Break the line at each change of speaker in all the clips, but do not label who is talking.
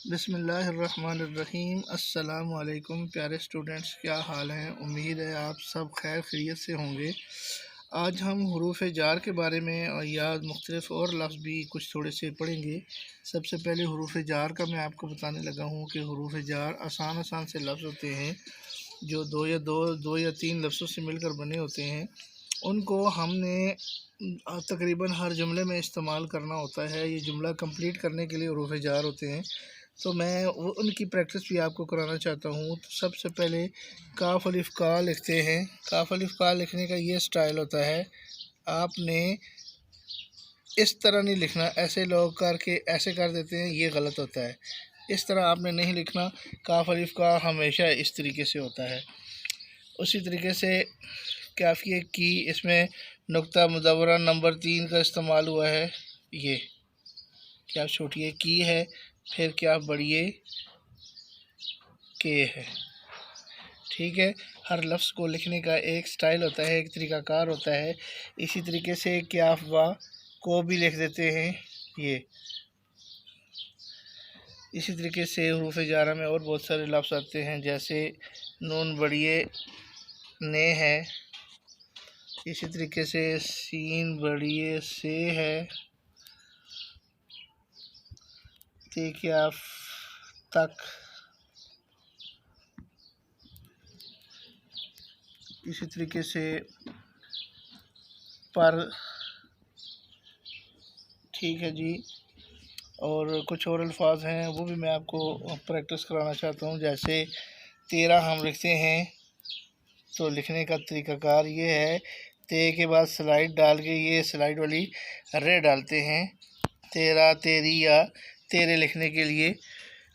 बिस्मिल्लाहिर्रहमानिर्रहीम। अस्सलाम वालेकुम प्यारे स्टूडेंट्स, क्या हाल हैं? उम्मीद है आप सब खैर खैरियत से होंगे। आज हम हुरूफ़ जार के बारे में या मुख्तलिफ़ और लफ्ज़ भी कुछ थोड़े से पढ़ेंगे। सबसे पहले हुरूफ़ जार का मैं आपको बताने लगा हूँ कि हुरूफ़ जार आसान आसान से लफ्ज़ होते हैं जो दो या तीन लफ्ज़ों से मिलकर बने होते हैं। उनको हमने तकरीबन हर जुमले में इस्तेमाल करना होता है। ये जुमला कंप्लीट करने के लिए हुरूफ़ जार होते हैं, तो मैं वो उनकी प्रैक्टिस भी आपको कराना चाहता हूँ। तो सबसे पहले काफ अलिफ का लिखते हैं। काफ अलिफ का लिखने का ये स्टाइल होता है, आपने इस तरह नहीं लिखना। ऐसे लोग करके ऐसे कर देते हैं, ये गलत होता है। इस तरह आपने नहीं लिखना। काफ अलिफ का हमेशा इस तरीके से होता है। उसी तरीके से काफ़िए की, इसमें नुक्ता मुदव्वरा नंबर 3 का इस्तेमाल हुआ है। ये क्या छोटी की है, फिर क्या बड़ी के है। ठीक है, हर लफ्ज़ को लिखने का एक स्टाइल होता है, एक तरीक़ाकार होता है। इसी तरीके से क्याफ वा को भी लिख देते हैं। ये इसी तरीके से हुरूफ़ जारा में और बहुत सारे लफ्ज़ आते हैं, जैसे नून बड़िए ने है। इसी तरीके से सीन बड़िए से है। क्याफ तक। इसी तरीके से पर। ठीक है जी, और कुछ और अल्फाज हैं वो भी मैं आपको प्रैक्टिस कराना चाहता हूँ। जैसे 13 हम लिखते हैं, तो लिखने का तरीक़ाकार ये है, ते के बाद स्लाइड डाल के ये स्लाइड वाली रे डालते हैं। 13 तेरी या तेरे लिखने के लिए,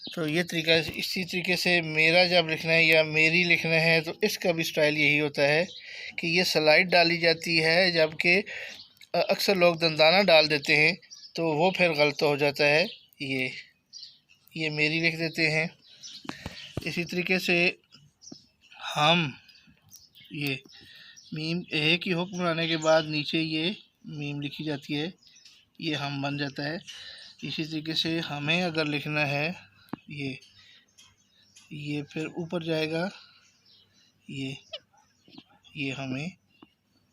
तो ये तरीका। इसी तरीके से मेरा जब लिखना है या मेरी लिखना है, तो इसका भी स्टाइल यही होता है कि ये स्लाइड डाली जाती है, जबकि अक्सर लोग दंदाना डाल देते हैं, तो वो फिर गलत हो जाता है। ये मेरी लिख देते हैं। इसी तरीके से हम, ये मीम एक ही हुक्म बनाने के बाद नीचे ये मीम लिखी जाती है, ये हम बन जाता है। इसी तरीके से हमें अगर लिखना है, ये फिर ऊपर जाएगा, ये हमें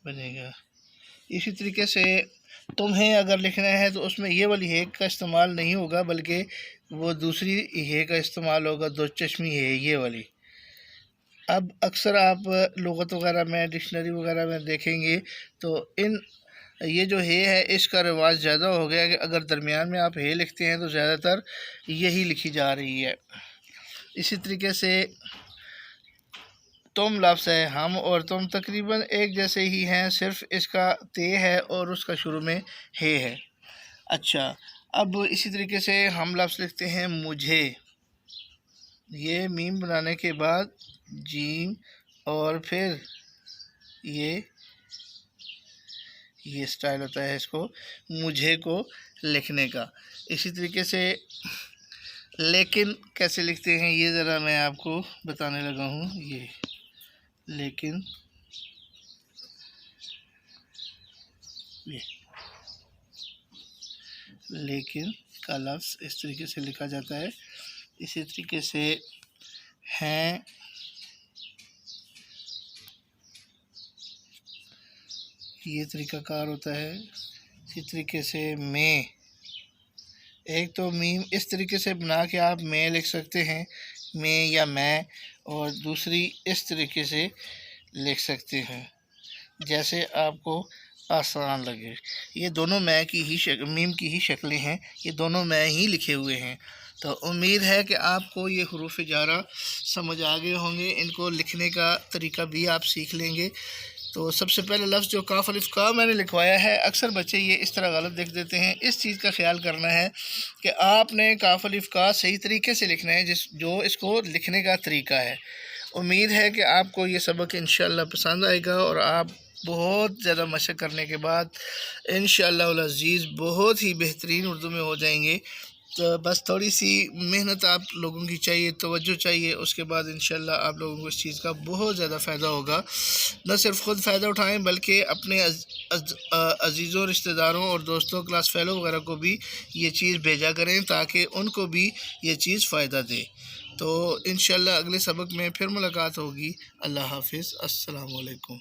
बनेगा। इसी तरीके से तुम्हें अगर लिखना है, तो उसमें ये वाली हे का इस्तेमाल नहीं होगा, बल्कि वो दूसरी हे का इस्तेमाल होगा, दो चश्मी है ये वाली। अब अक्सर आप लुग़त वगैरह में, डिक्शनरी वगैरह में देखेंगे, तो ये जो हे है, इसका रिवाज ज़्यादा हो गया कि अगर दरमियान में आप हे लिखते हैं, तो ज़्यादातर यही लिखी जा रही है। इसी तरीके से तुम लफ्ज़ है, हम और तुम तकरीबन एक जैसे ही हैं, सिर्फ इसका ते है और उसका शुरू में हे है। अच्छा, अब इसी तरीके से हम लफ्ज़ लिखते हैं मुझे। ये मीम बनाने के बाद जीम और फिर ये स्टाइल होता है इसको मुझे को लिखने का। इसी तरीके से लेकिन कैसे लिखते हैं, ये ज़रा मैं आपको बताने लगा हूँ। ये लेकिन का लफ्ज़ इस तरीके से लिखा जाता है। इसी तरीके से हैं, ये तरीक़ाकार होता है। इसी तरीके से मैं, एक तो मीम इस तरीके से बना के आप मैं लिख सकते हैं, मैं या मैं, और दूसरी इस तरीके से लिख सकते हैं, जैसे आपको आसान लगे। ये दोनों मैं की ही मीम की ही शक्लें हैं, ये दोनों मैं ही लिखे हुए हैं। तो उम्मीद है कि आपको ये हुरूफ़ जारा समझ आ गए होंगे। इनको लिखने का तरीका भी आप सीख लेंगे। तो सबसे पहले लफ्ज़ जो काफ अलिफ का मैंने लिखवाया है, अक्सर बच्चे ये इस तरह गलत लिख देते हैं। इस चीज़ का ख्याल करना है कि आपने काफ अलिफ का सही तरीके से लिखना है, जो इसको लिखने का तरीका है। उम्मीद है कि आपको ये सबक इंशाअल्लाह पसंद आएगा और आप बहुत ज़्यादा मशक़ करने के बाद इंशाअल्लाह अज़ीज़ बहुत ही बेहतरीन उर्दू में हो जाएंगे। तो बस थोड़ी सी मेहनत आप लोगों की चाहिए, तवज्जो चाहिए, उसके बाद इंशाल्लाह आप लोगों को इस चीज़ का बहुत ज़्यादा फ़ायदा होगा। न सिर्फ ख़ुद फ़ायदा उठाएं बल्कि अपने अज़ीज़ों, रिश्तेदारों और दोस्तों, क्लास फ़ेलो वगैरह को भी ये चीज़ भेजा करें ताकि उनको भी ये चीज़ फ़ायदा दे। तो इंशाल्लाह अगले सबक में फिर मुलाकात होगी। अल्लाह हाफ़िज़। अस्सलामु अलैकुम।